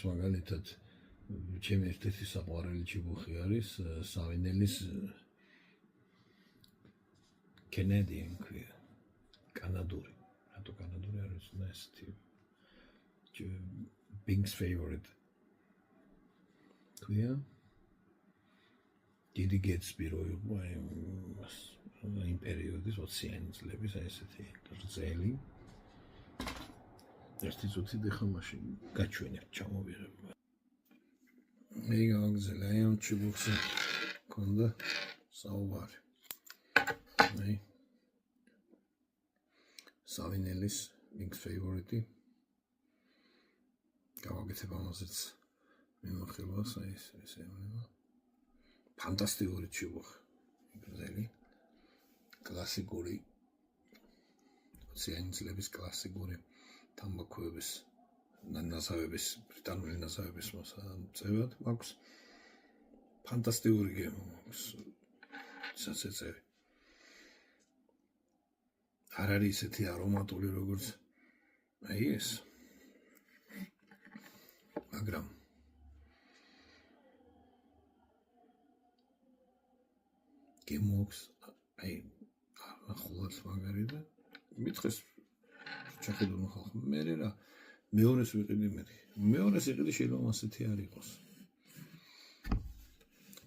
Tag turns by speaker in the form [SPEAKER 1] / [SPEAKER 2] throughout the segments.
[SPEAKER 1] მაგალითად ჩემი ერთ-ერთი საყვარელი ჩიბუხი არის სავინელის Canadian ქვია კანადური რატო კანადური არის და ესეთი Pink's favorite ქვია დიდი გეტსბი რო იყო იმ პერიოდის 20-იანი წლების ესეთი რძელი ერთი წუთი დეხა მაშინ გაჩვენებ ჩამოვიღებ. მე გავაგზავნე აი ამ ჩიბუხზე კონდა საუბარი. აი სავინელის Pink's favorite. გავაკეთებ ამაზეც მიმოხილვას აი ეს ეუბნება. ფანტასტიკური ჩიბუხი. გრძელი კლასიკური 20-იანი წლების კლასიკური თამბაქოების ნასავების ბრიტანული ნასავების მოსაწევად მაქვს ფანტასტიკური გემო მაქვს საცეცევი არ არის ისეთი არომატული როგორც აი ეს მაგრამ გემო აქვს აი ახალად მაგარი და მითხეს ჩახედულო ხალხი მე რა მეორეს ვიყიდი მეორეს იყიდი შეიძლება ასეთი არ იყოს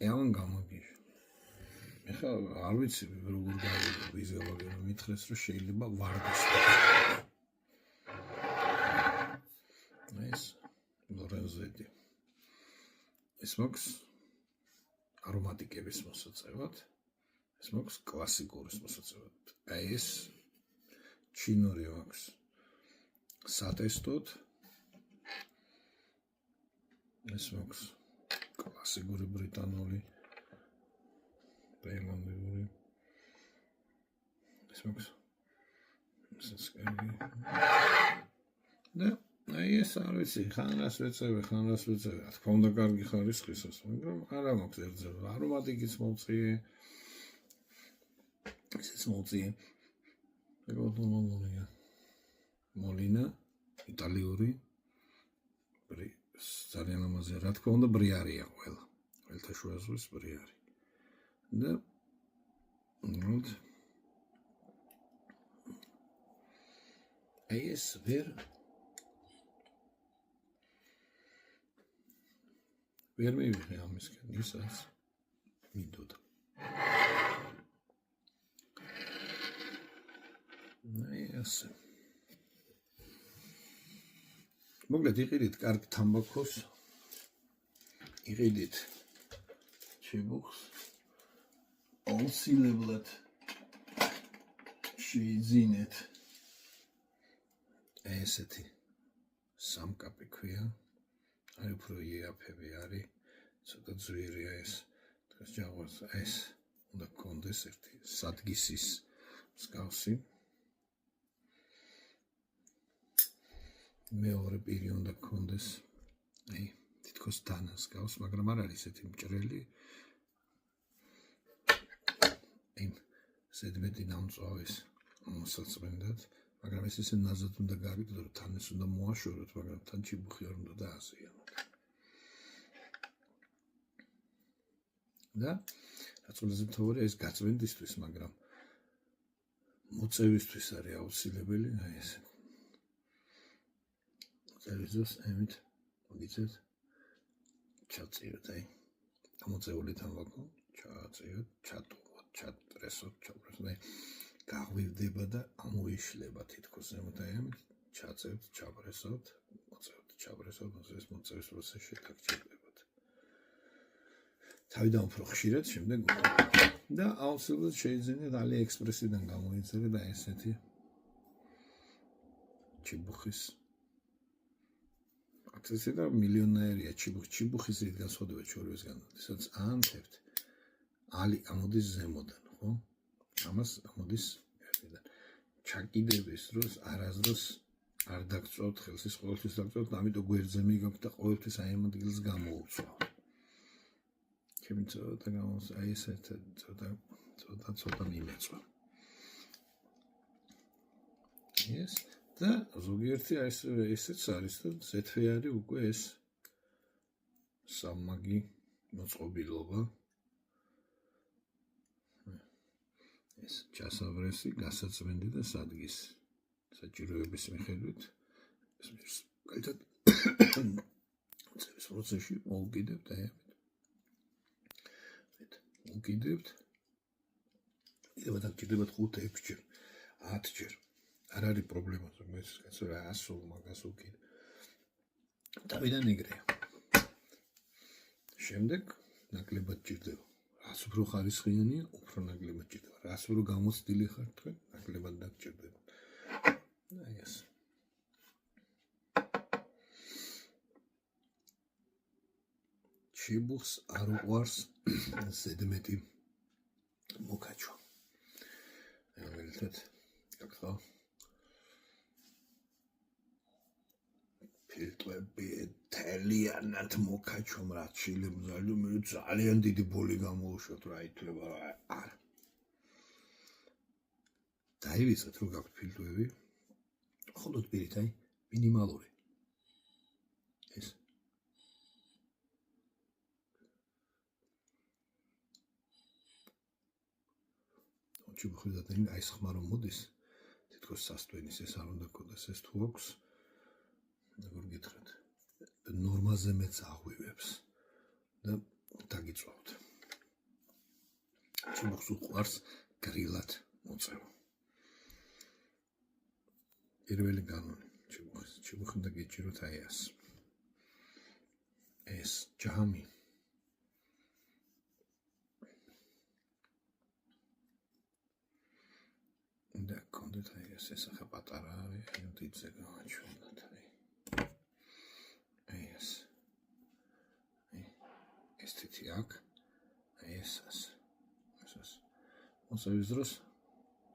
[SPEAKER 1] ევან გამოგიშ ეხლა არ ვიცი როგორ გავიზიარებ მითხრეს რომ შეიძლება ვარდის ეს ლორენზედი ეს მაქვს არომატიკების მოსაწევად ეს მაქვს კლასიკურის მოსაწევად აი ეს ჩინური აქვს სატესტოდ ეს მაქვს კლასიკური ბრიტანული პეილანდიური ეს მაქვს და აი ეს არ ვიცი ხან რას ვეწევი რა თქმა უნდა კარგი ხარისხისას მაგრამ არა მაქვს ერთზე არომატიკიც მოწიე ესეც მოწიე ეგოთმოლია Molina, იტალიური ძალიან ამაზე რა თქმა უნდა ბრიარია ყველთა შუაზღვის ბრიარი და ნუ ეს ვერ მივიღე ამისკენ ისაც მინდოდა აი ასე მოკლედ იყიდით კარგ თამბაქოს იყიდით ჩიბუხს აუცილებლად შეიძინეთ ესეთი სამკაპი ქვია აი უფრო იაფები არის ცოტა ძვირია ეს დღეს ჯაღვას ეს უნდა გქონდეს ერთი სადგისის მსგავსი მეორე პირი უნდა გქონდეს აი თითქოს თანასგავს მაგრამ არ არის ესეთი მჭრელი იმ ზედმეტი დამწვავის მოსაწმენდად მაგრამ ეს ისე ნაზად უნდა გაიგდო რომ თან ეს უნდა მოაშოროთ მაგრამ თან ჩიბუხი არ უნდა დააზიანოთ და რაც ყველაზე მთავარია ეს გაწმენდისთვის მაგრამ მოწევისთვის არის აუცილებელი აი ესე წერიზოს ემით მოგიწევთ ჩაწიოთ აი გამოწეული თამბაქო ჩაწიოთ ჩატუღოთ ჩატრესოთ ჩაბრესოთ გაღვივდება და ამოიშლება თითქოს ემოთ აი ამით ჩაწევთ ჩაბრესოთ მოწევთ ჩაბრესოთ ეს მოწევის პროცესში დაგჭირდებათ თავიდან უფრო ხშირად, შემდეგ და აუცილებლად შეიძლება AliExpress-დან გამოიწერე და ესეთი ჩიბუხის აქცესი და მილიონერია ჩიბუხის განსხვავება ჩვენისგან, რასაც ანთებთ ამოდის ზემოდან, ხო? ამას ამოდის ერთიდან. ჩაკიდების დროს არასდროს არ დაგწვავთ ხელს, ის ყოველთვის დაგწვავთ, ამიტომ გვერდზე მიგაქვთ და ყოველთვის აი ამ ადგილს გამოუწვავთ. ჩემი ცოტა გამოს აი ესეთ ცოტა მიმეწვა. ეს და ზოგიერთი აი ესეც არის და ზეთვე არის უკვე ეს სამმაგი მოწყობილობა. ეს ჩასავრესი, გასაწმენდი და სადგის საჭიროების მიხედვით ეს კაითად წების პროცესში მოვუკიდებთ აი ამით. მოვუკიდებთ. კიდევ დაგჭირდებათ 5-6 ჯერ, 10 ჯერ. არ არის პრობლემა, რომ ეს კაცო რა ასულ მაგას უკიდ. თავიდან იგრეა. შემდეგ ნაკლებად ჭირდება. რაც უფრო ხარისხიანია, უფრო ნაკლებად ჭირდება. რაც უფრო გამოცდილი ხართ თქვენ, ნაკლებად დაგჭირდება. აი ეს. ჩიბუხს არ უყვარს ზედმეტი მოკაჩვა. რომელთაც გაკეთდა ფილტვები თელიანად მოკაჩვამ რაც შეიძლება ძალიან დიდი ბოლი გამოუშვათ რა ითვლება არა. დაივიწყეთ რომ გაქვთ ფილტვები მხოლოდ პირით აი მინიმალური ეს ჩიბუხიდან აი ხმა რომ მოდის თითქოს სასტვენის ეს არ უნდა გქონდეს ეს თუ აქვს როგორ გითხრათ ნორმაზე მეც აღვივებს და დაგიწვავთ ჩიბუხს უყვარს გრილად მოწევა პირველი განონი ჩიბუხი და გიჭიროთ აი ეს ჯამი და კონდეთ აი ეს ახლა პატარა არის დიდზე გავაჩვენოთ აი ეს თითი აქ აი ესას მოსავის დროს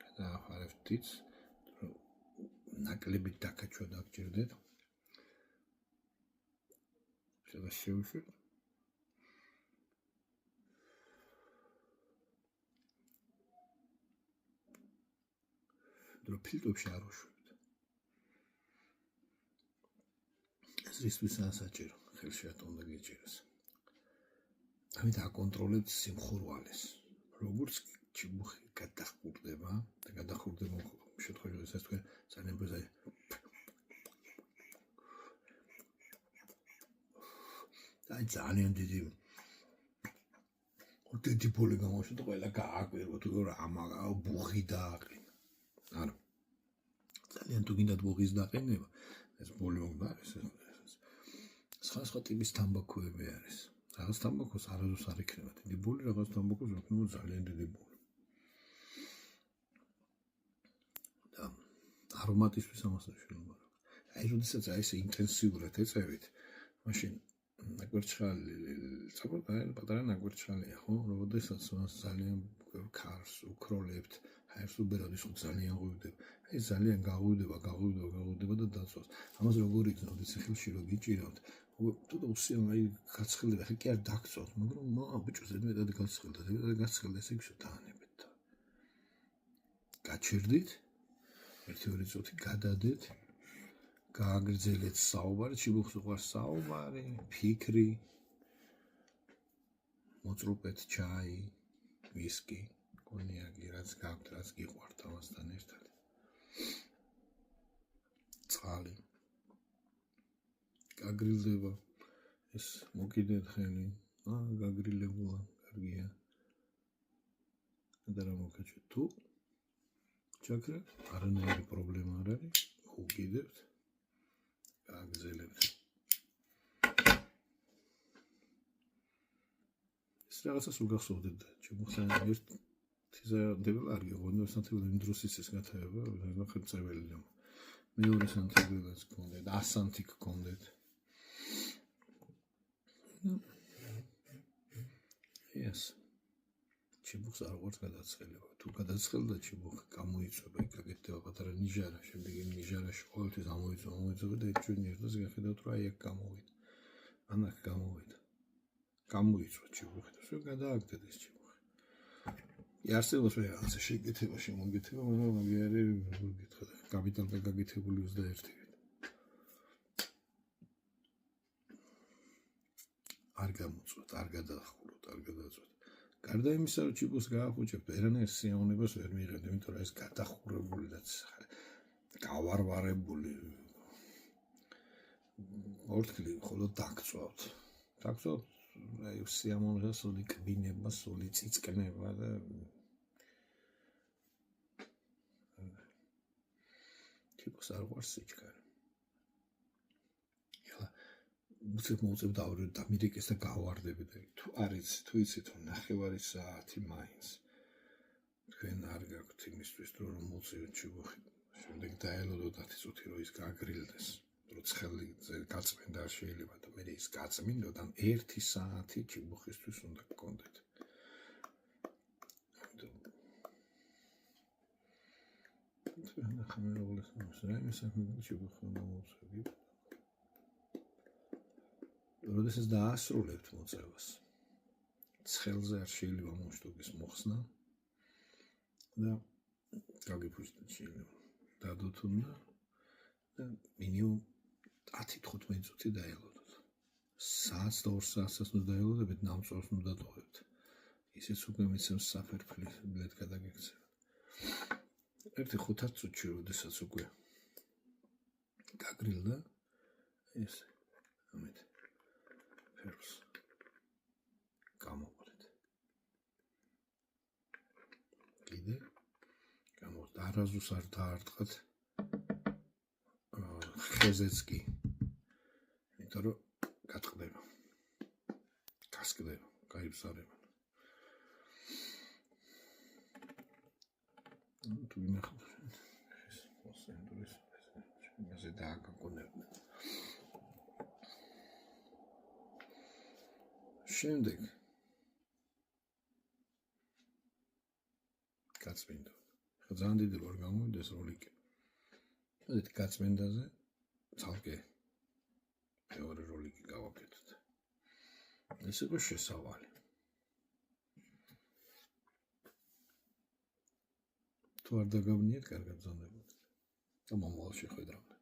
[SPEAKER 1] გადაახარებთ დიდს ნაკლებით დაკაჩვა დაგჭირდეთ შევშვით დრო ფილტვებში არ უშვებთ ეს რისთვისაა საჭირო ხელშიათ უნდა გიჭიროს ამით აკონტროლებთ სიმხურვალეს როგორც ჩიბუხი გადახურდება და გადახურდება შემთხვევაში ეს თქვენ ძალიან ბრძაი აი ძალიან დიდი ბოლი გამოუშვით ყველა გააკვირვოთ რა ამაგა ბუხი დააყენა არა ძალიან თუ გინდათ ბუხის დაყენება ეს ბოლი უნდა არის სხვა ტიპის თამბაქოები არის რაღაც თამბაქოს არასდროს არ იქნება დიდი ბოლი რაღაც თამბაქოს იქნება ძალიან დიდი ბოლი და არომატისთვის ამას შეიძლება აი როდესაც აი ეს ინტენსიურად ეწევით მაშინ ნაგვერჩხალი საერთოდ პატარა ნაგვერჩხალია ხო როდესაც მას ძალიან ქარს უკროლებთ ჰაერს უბერად ის ძალიან ღვივდება აი ძალიან გაღვივდება და დაწვავს ამას როგორ იქნებთ ეს ხელში რო გიჭირავთ თუ უსიამო აი გაცხელდება ხე კი არ დაგწვავთ მაგრამ ბიჭო ზედმეტად გაცხელდა ესე იქ შეთანებით გაჩერდით 1-2 წუთი გადადეთ გააგრძელეთ საუბარი ჩიბუხს უყვარს საუბარი ფიქრი მოწრუპეთ ჩაი ვისკი კონიაკი რაც გაქვთ რაც გიყვართ ამასთან ერთად წყალი გაგრილდება ეს მოკიდეთ ხელი გაგრილებულა კარგია და რა მოკაჩვით თუ ჩაქრა არანაირი პრობლემა არ არის უკიდებთ გაგზელებთ ეს რაღაცას უგახსოვდეთ და ჩემხსენ ერთი ზედებელ არ გეღონდა სანთებელი იმ დროს ის გათაება ხელწეველი და მეორე სანთებელიც გქონდეთ 100 სანთი გქონდეთ ეს ჩიბუხს არ ვარ გადაცხელება თუ გადაცხელდა ჩიბუხი გამოიწვება იქ გაკეთდება პატარა ნიჟარა შემდეგ იმ ნიჟარაში ყოველთვის ამოიწვა და ერთ ჩვენი ერთად გახედავთ რა იქ გამოვიდა ან აქ გამოვიდა გამოიწვა ჩიბუხი და შენ გადააგდეთ ეს ჩიბუხი იარსებობს მე რაღაცა შეკეთება შემოგეთება მაგრამ მაგარი გითხრა კაპიტალზე გაკეთებული 21 არ გამოწვათ არ გადაახუროთ არ გადაწვათ გარდა იმისა რომ ჩიბუხს გაახუჭებთ ერანერ სიამოვნებას ვერ მიიღებთ იმიტომ რომ ეს გადახურებული და გავარვარებული ორთქლი მხოლოდ დაგწვავთ აი სიამოვნებას სული კბინება სული წიწკნება და ჩიბუხს არ ვარ სიჩქარე უცებ მოუწევ დავრო დამირეკეს და გავარდები და თუ არის თუ იცით რომ 9 საათი მაინც თქვენ არ გაქვთ იმისთვის რომ მოუწევთ ჩიბუხი შემდეგ დაელოდო 10 წუთი რომ ის გაგრილდეს რომ ცხელი გაწმენდა არ შეიძლება და მე ის გაწმინდოდან 1 საათი ჩიბუხისთვის უნდა გქონდეთ და ხმეროლის მოსრემის ჩიბუხი მოუწევი როდესაც დაასრულებთ მოწევას ცხელზე არ შეიძლება მომშტობის მოხსნა და გაგიფუჭდეთ შეიძლება დადოთ უნდა და მინიმუმ 10-15 წუთი დაელოდოთ საათს და 2 საათსაც უნდა დაელოდებით ნამწვავს უნდა დატოვებთ ისიც უკვე მიცემს საფერფლით ბლედ გადაგექცევთ ერთი 5 წუთში როდესაც უკვე გაგრილდა ეს ამით ფერს გამოყრეთ კიდე გამოყრეთ არაზუს არ დაარტყათ ხეზეც კი იმიტომ რომ გატყდება გასკდება გაიბზარება თუ ინახავთ ეს მოსენდურის მასე დააგონებდა შემდეგ გაწმინდა ხა ძალიან დიდი ვარ გამოვიდა ეს როლიკი ეს გაწმინდაზე ცალკე მეორე როლიკი გავაკეთოთ ეს იყო შესავალი თუ არ დაგავნიეთ კარგად ბრძანდებოდეთ და მომავალში ხედავთ